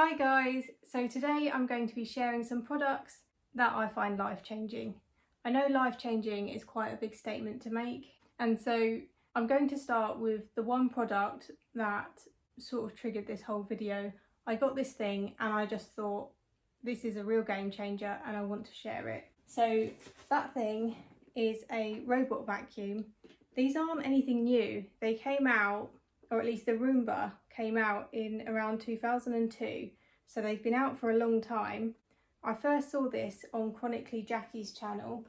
Hi guys, so today I'm going to be sharing some products that I find life-changing. I know life-changing is quite a big statement to make, and so I'm going to start with the one product that sort of triggered this whole video. I got this thing and I just thought this is a real game changer and I want to share it. So that thing is a robot vacuum. These aren't anything new. They came out, or at least the Roomba came out in around 2002, so they've been out for a long time. I first saw this on Chronically Jackie's channel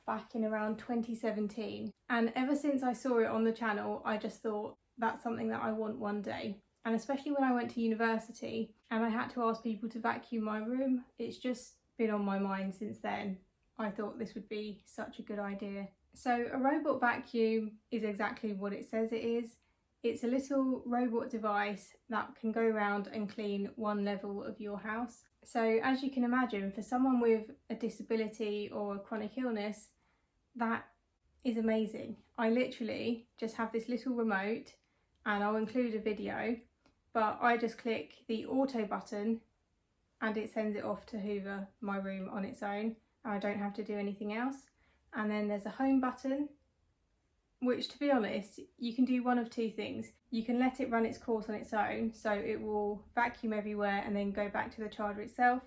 back in around 2017, and ever since I saw it on the channel I just thought that's something that I want one day. And especially when I went to university and I had to ask people to vacuum my room, it's just been on my mind since then. I thought this would be such a good idea. So a robot vacuum is exactly what it says it is. It's a little robot device that can go around and clean one level of your house. So as you can imagine, for someone with a disability or a chronic illness, that is amazing. I literally just have this little remote, and I'll include a video, but I just click the auto button and it sends it off to hoover my room on its own. I don't have to do anything else. And then there's a home button, which, to be honest, you can do one of two things. You can let it run its course on its own, so it will vacuum everywhere and then go back to the charger itself,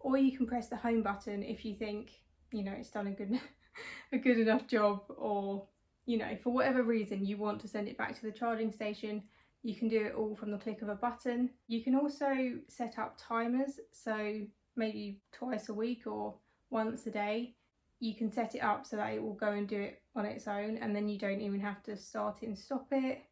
or you can press the home button if you think, you know, it's done a good enough job, or, you know, for whatever reason you want to send it back to the charging station. You can do it all from the click of a button. You can also set up timers, so maybe twice a week or once a day. You can set it up so that it will go and do it on its own, and then you don't even have to start it and stop it.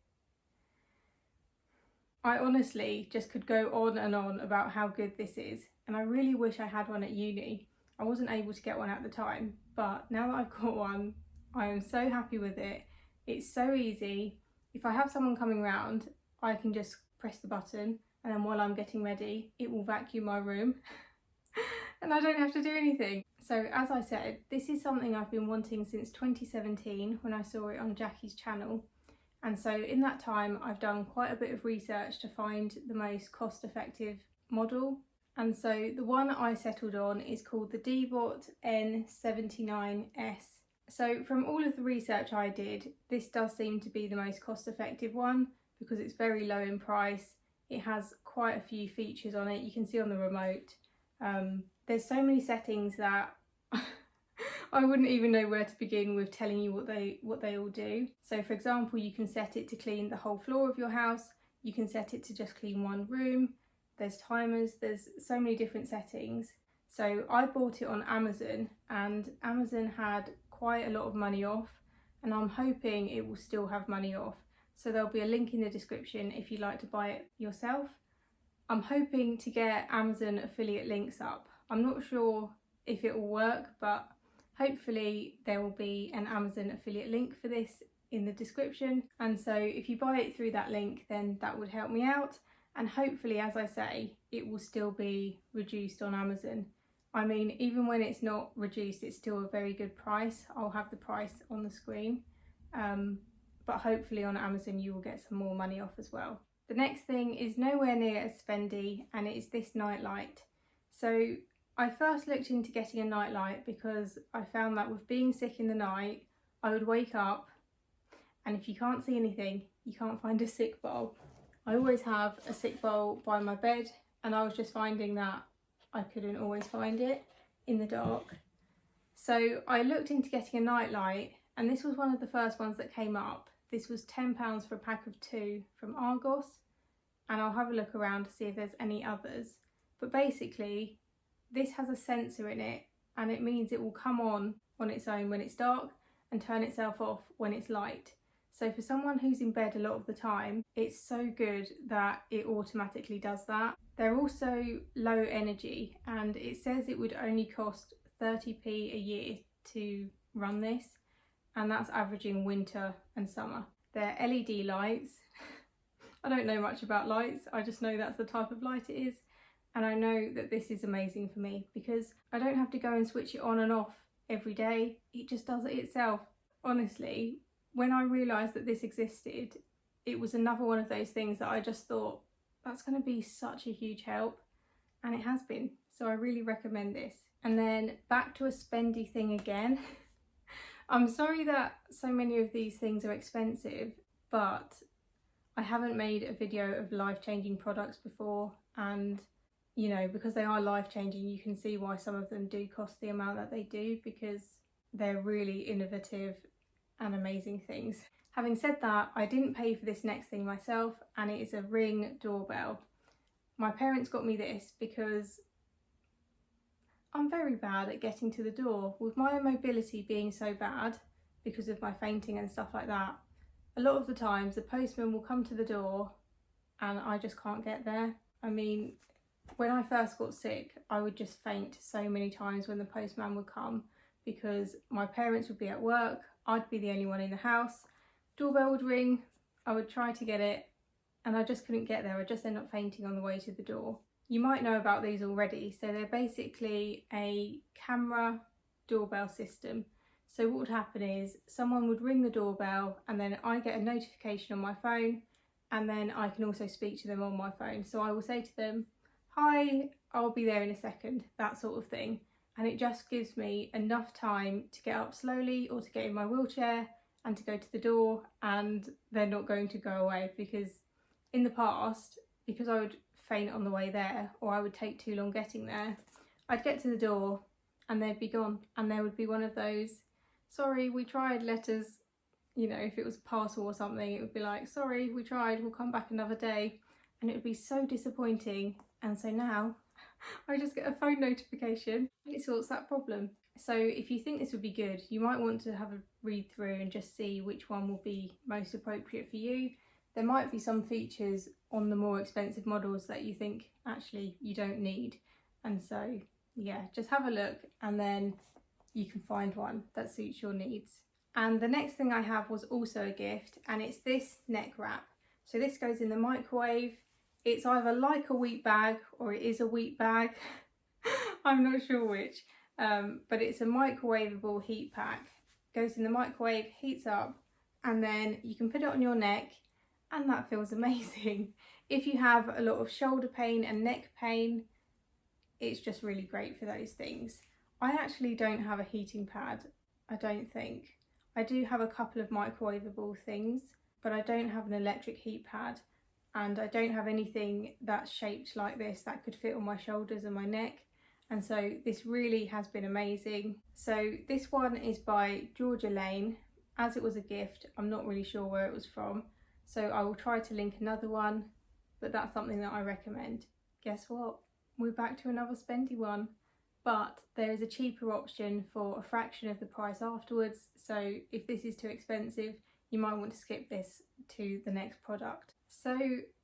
I honestly just could go on and on about how good this is, and I really wish I had one at uni. I wasn't able to get one at the time, but now that I've got one, I am so happy with it. It's so easy. If I have someone coming around, I can just press the button, and then while I'm getting ready, it will vacuum my room and I don't have to do anything. So as I said, this is something I've been wanting since 2017 when I saw it on Jackie's channel. And so in that time, I've done quite a bit of research to find the most cost-effective model. And so the one I settled on is called the D-Bot N79S. So from all of the research I did, this does seem to be the most cost-effective one because it's very low in price. It has quite a few features on it. You can see on the remote. There's so many settings that I wouldn't even know where to begin with telling you what they all do. So for example, you can set it to clean the whole floor of your house. You can set it to just clean one room. There's timers, there's so many different settings. So I bought it on Amazon, and Amazon had quite a lot of money off, and I'm hoping it will still have money off. So there'll be a link in the description if you'd like to buy it yourself. I'm hoping to get Amazon affiliate links up. I'm not sure if it will work, but hopefully there will be an Amazon affiliate link for this in the description. And so if you buy it through that link, then that would help me out. And hopefully, as I say, it will still be reduced on Amazon. I mean, even when it's not reduced, it's still a very good price. I'll have the price on the screen. But hopefully on Amazon you will get some more money off as well. The next thing is nowhere near as spendy, and it is this nightlight. So I first looked into getting a nightlight because I found that with being sick in the night, I would wake up, and if you can't see anything, you can't find a sick bowl. I always have a sick bowl by my bed, and I was just finding that I couldn't always find it in the dark. So I looked into getting a nightlight, and this was one of the first ones that came up. This was £10 for a pack of 2 from Argos, and I'll have a look around to see if there's any others. But basically, this has a sensor in it, and it means it will come on its own when it's dark and turn itself off when it's light. So for someone who's in bed a lot of the time, it's so good that it automatically does that. They're also low energy, and it says it would only cost 30p a year to run this, and that's averaging winter and summer. They're LED lights. I don't know much about lights, I just know that's the type of light it is. And I know that this is amazing for me because I don't have to go and switch it on and off every day. It just does it itself. Honestly, when I realised that this existed, it was another one of those things that I just thought, that's going to be such a huge help. and it has been. So I really recommend this. And then back to a spendy thing again. I'm sorry that so many of these things are expensive, but I haven't made a video of life-changing products before, and you know, because they are life-changing, you can see why some of them do cost the amount that they do, because they're really innovative and amazing things. Having said that, I didn't pay for this next thing myself, and it is a Ring doorbell. My parents got me this because I'm very bad at getting to the door. With my mobility being so bad because of my fainting and stuff like that, a lot of the times the postman will come to the door and I just can't get there. I mean, when I first got sick, I would just faint so many times when the postman would come, because my parents would be at work, I'd be the only one in the house, doorbell would ring, I would try to get it, and I just couldn't get there. I'd just end up fainting on the way to the door. You might know about these already. So they're basically a camera doorbell system. So what would happen is someone would ring the doorbell, and then I get a notification on my phone, and then I can also speak to them on my phone. So I will say to them, "Hi, I'll be there in a second," that sort of thing. And it just gives me enough time to get up slowly or to get in my wheelchair and to go to the door, and they're not going to go away. Because in the past, because I would faint on the way there, or I would take too long getting there, I'd get to the door and they'd be gone, and there would be one of those, "Sorry, we tried," letters. You know, if it was a parcel or something, it would be like, "Sorry, we tried, we'll come back another day," and it would be so disappointing. And so now I just get a phone notification and it sorts that problem. So if you think this would be good, you might want to have a read through and just see which one will be most appropriate for you. There might be some features on the more expensive models that you think actually you don't need. And so, yeah, just have a look and then you can find one that suits your needs. And the next thing I have was also a gift, and it's this neck wrap. So this goes in the microwave. It's either like a wheat bag or it is a wheat bag. I'm not sure which, but it's a microwavable heat pack. Goes in the microwave, heats up, and then you can put it on your neck, and that feels amazing. If you have a lot of shoulder pain and neck pain, it's just really great for those things. I actually don't have a heating pad, I don't think. I do have a couple of microwavable things, but I don't have an electric heat pad, and I don't have anything that's shaped like this that could fit on my shoulders and my neck. And so this really has been amazing. So this one is by Georgina. As it was a gift, I'm not really sure where it was from. So I will try to link another one, but that's something that I recommend. Guess what? We're back to another spendy one, but there is a cheaper option for a fraction of the price afterwards. So if this is too expensive, you might want to skip this to the next product. So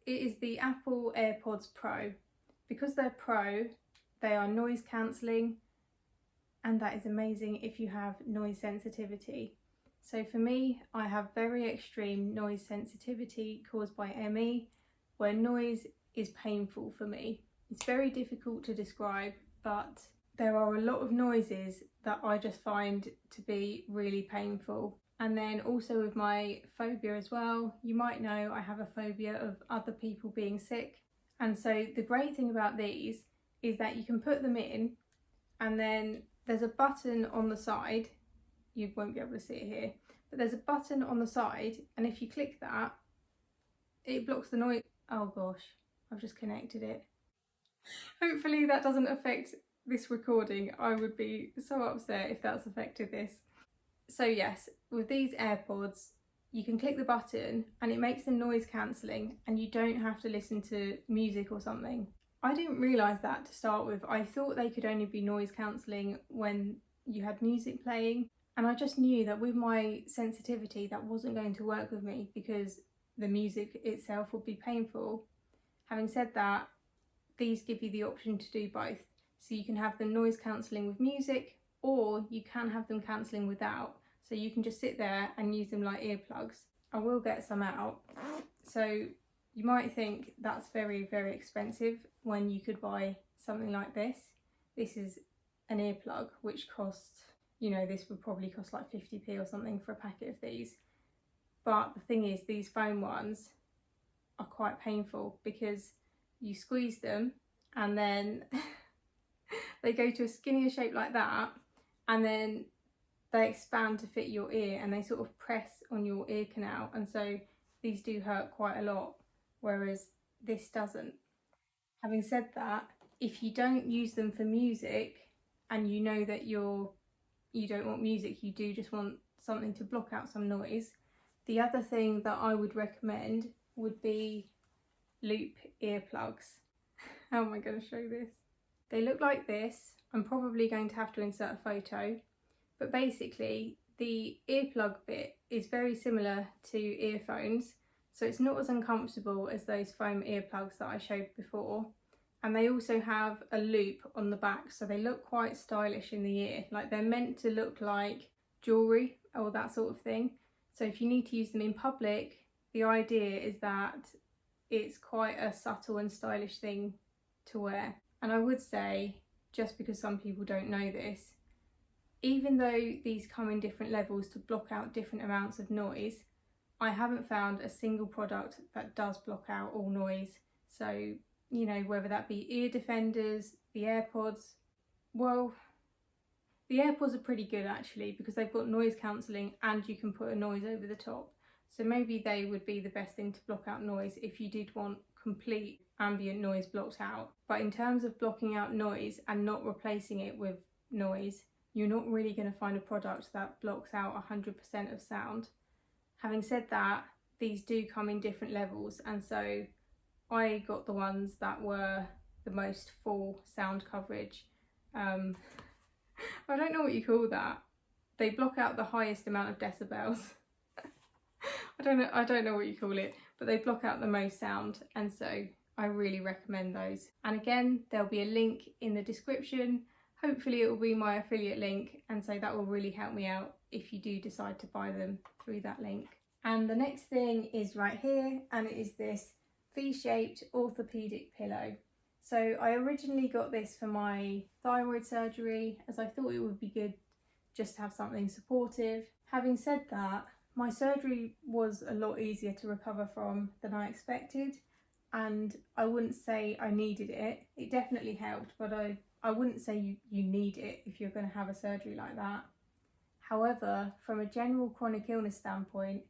it is the Apple AirPods Pro. Because they're Pro, they are noise cancelling, and that is amazing if you have noise sensitivity. So for me, I have very extreme noise sensitivity caused by ME, where noise is painful for me. It's very difficult to describe, but there are a lot of noises that I just find to be really painful. And then also with my phobia as well, you might know I have a phobia of other people being sick. And so the great thing about these is that you can put them in, and then there's a button on the side. You won't be able to see it here, but there's a button on the side, and if you click that, it blocks the noise. Oh gosh, I've just connected it. Hopefully that doesn't affect this recording. I would be so upset if that's affected this. So yes, with these AirPods, you can click the button and it makes them noise cancelling, and you don't have to listen to music or something. I didn't realise that to start with. I thought they could only be noise cancelling when you had music playing, and I just knew that with my sensitivity that wasn't going to work with me because the music itself would be painful. Having said that, these give you the option to do both. So you can have them noise cancelling with music, or you can have them cancelling without. So you can just sit there and use them like earplugs. I will get some out. So you might think that's very, very expensive when you could buy something like this. This is an earplug which costs, you know, this would probably cost like 50p or something for a packet of these. But the thing is, these foam ones are quite painful because you squeeze them and then they go to a skinnier shape like that, and then they expand to fit your ear, and they sort of press on your ear canal, and so these do hurt quite a lot, whereas this doesn't. Having said that, if you don't use them for music and you know that you don't want music, you do just want something to block out some noise, the other thing that I would recommend would be loop earplugs. How am I going to show this? They look like this. I'm probably going to have to insert a photo, but basically the earplug bit is very similar to earphones, so it's not as uncomfortable as those foam earplugs that I showed before. And they also have a loop on the back, so they look quite stylish in the ear. Like, they're meant to look like jewellery or that sort of thing. So if you need to use them in public, the idea is that it's quite a subtle and stylish thing to wear. And I would say, just because some people don't know this, even though these come in different levels to block out different amounts of noise, I haven't found a single product that does block out all noise. So, you know, whether that be ear defenders, the AirPods, well, the AirPods are pretty good actually, because they've got noise cancelling and you can put a noise over the top. So maybe they would be the best thing to block out noise if you did want complete ambient noise blocked out. But in terms of blocking out noise and not replacing it with noise, you're not really going to find a product that blocks out 100% of sound. Having said that, these do come in different levels, and so I got the ones that were the most full sound coverage. I don't know what you call that. They block out the highest amount of decibels. I don't know what you call it, but they block out the most sound, and so I really recommend those. And again, there'll be a link in the description. Hopefully it will be my affiliate link, and so that will really help me out if you do decide to buy them through that link. And the next thing is right here, and it is this V-shaped orthopedic pillow. So I originally got this for my thyroid surgery, as I thought it would be good just to have something supportive. Having said that, my surgery was a lot easier to recover from than I expected, and I wouldn't say I needed it. It definitely helped, but I wouldn't say you need it if you're going to have a surgery like that. However, from a general chronic illness standpoint,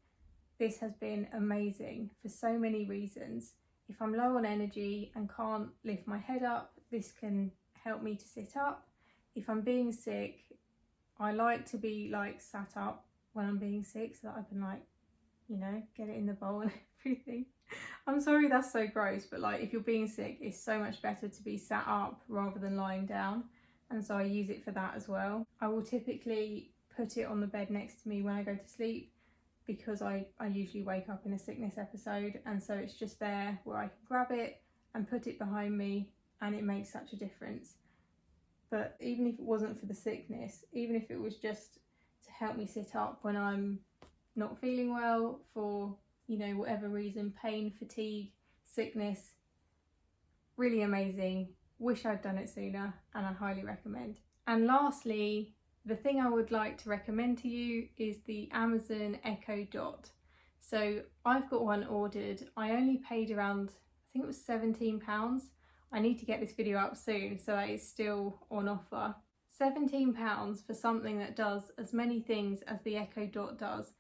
this has been amazing for so many reasons. If I'm low on energy and can't lift my head up, this can help me to sit up. If I'm being sick, I like to be like sat up when I'm being sick so that I can, like, you know, get it in the bowl and everything. I'm sorry that's so gross, but like, if you're being sick, it's so much better to be sat up rather than lying down, and so I use it for that as well. I will typically put it on the bed next to me when I go to sleep, because I usually wake up in a sickness episode, and so it's just there where I can grab it and put it behind me, and it makes such a difference. But even if it wasn't for the sickness, even if it was just to help me sit up when I'm not feeling well for, you know, whatever reason, pain, fatigue, sickness, really amazing. Wish I'd done it sooner, and I highly recommend. And lastly, the thing I would like to recommend to you is the Amazon Echo Dot. So I've got one ordered. I only paid around, I think it was £17. I need to get this video up soon so that it's still on offer. £17 for something that does as many things as the Echo Dot does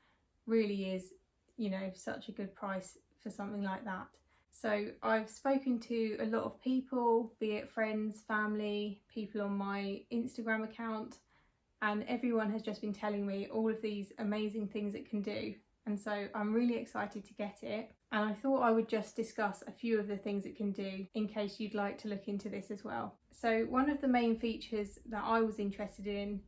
really is, you know, such a good price for something like that. So I've spoken to a lot of people, be it friends, family, people on my Instagram account, and everyone has just been telling me all of these amazing things it can do. And so I'm really excited to get it. And I thought I would just discuss a few of the things it can do in case you'd like to look into this as well. So one of the main features that I was interested in,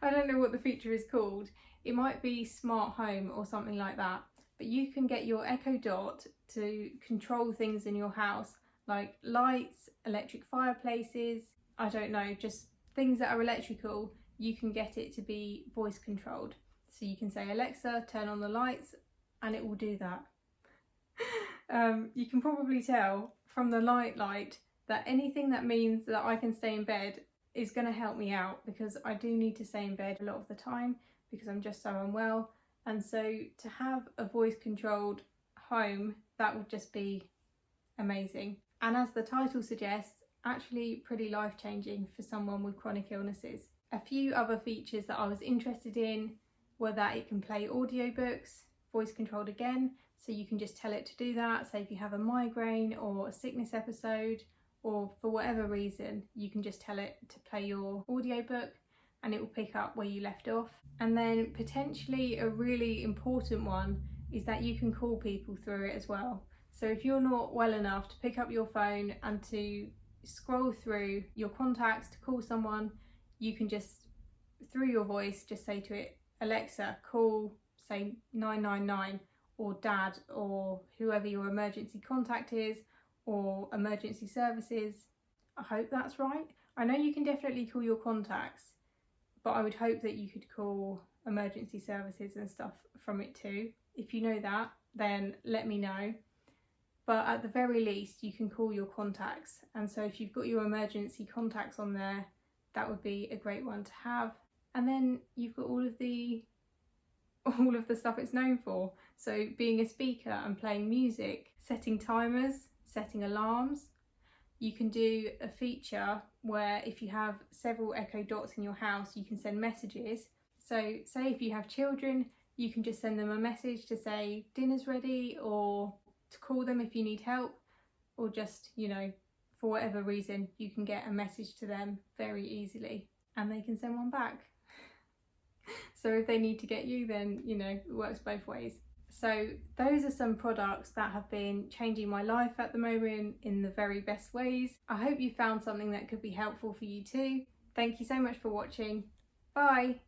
I don't know what the feature is called. It might be smart home or something like that. But you can get your Echo Dot to control things in your house, like lights, electric fireplaces, I don't know, just things that are electrical. You can get it to be voice controlled. So you can say, Alexa, turn on the lights, and it will do that. You can probably tell from the light that anything that means that I can stay in bed is going to help me out, because I do need to stay in bed a lot of the time because I'm just so unwell. And so to have a voice controlled home, that would just be amazing. and as the title suggests, actually pretty life-changing for someone with chronic illnesses. A few other features that I was interested in were that it can play audiobooks, voice controlled again, so you can just tell it to do that. Say if you have a migraine or a sickness episode, or for whatever reason, you can just tell it to play your audiobook and it will pick up where you left off. And then potentially a really important one is that you can call people through it as well. So if you're not well enough to pick up your phone and to scroll through your contacts to call someone, you can just, through your voice, just say to it, Alexa, call, say 999, or Dad, or whoever your emergency contact is, or emergency services. I hope that's right. I know you can definitely call your contacts, but I would hope that you could call emergency services and stuff from it too. If you know that, then let me know. But at the very least, you can call your contacts. And so if you've got your emergency contacts on there, that would be a great one to have. And then you've got all of the stuff it's known for. So being a speaker and playing music, setting timers, setting alarms. You can do a feature where if you have several Echo Dots in your house, you can send messages. So say if you have children, you can just send them a message to say dinner's ready, or to call them if you need help, or just, you know, for whatever reason, you can get a message to them very easily and they can send one back. So if they need to get you, then, you know, it works both ways. So those are some products that have been changing my life at the moment in the very best ways. I hope you found something that could be helpful for you too. Thank you so much for watching. Bye.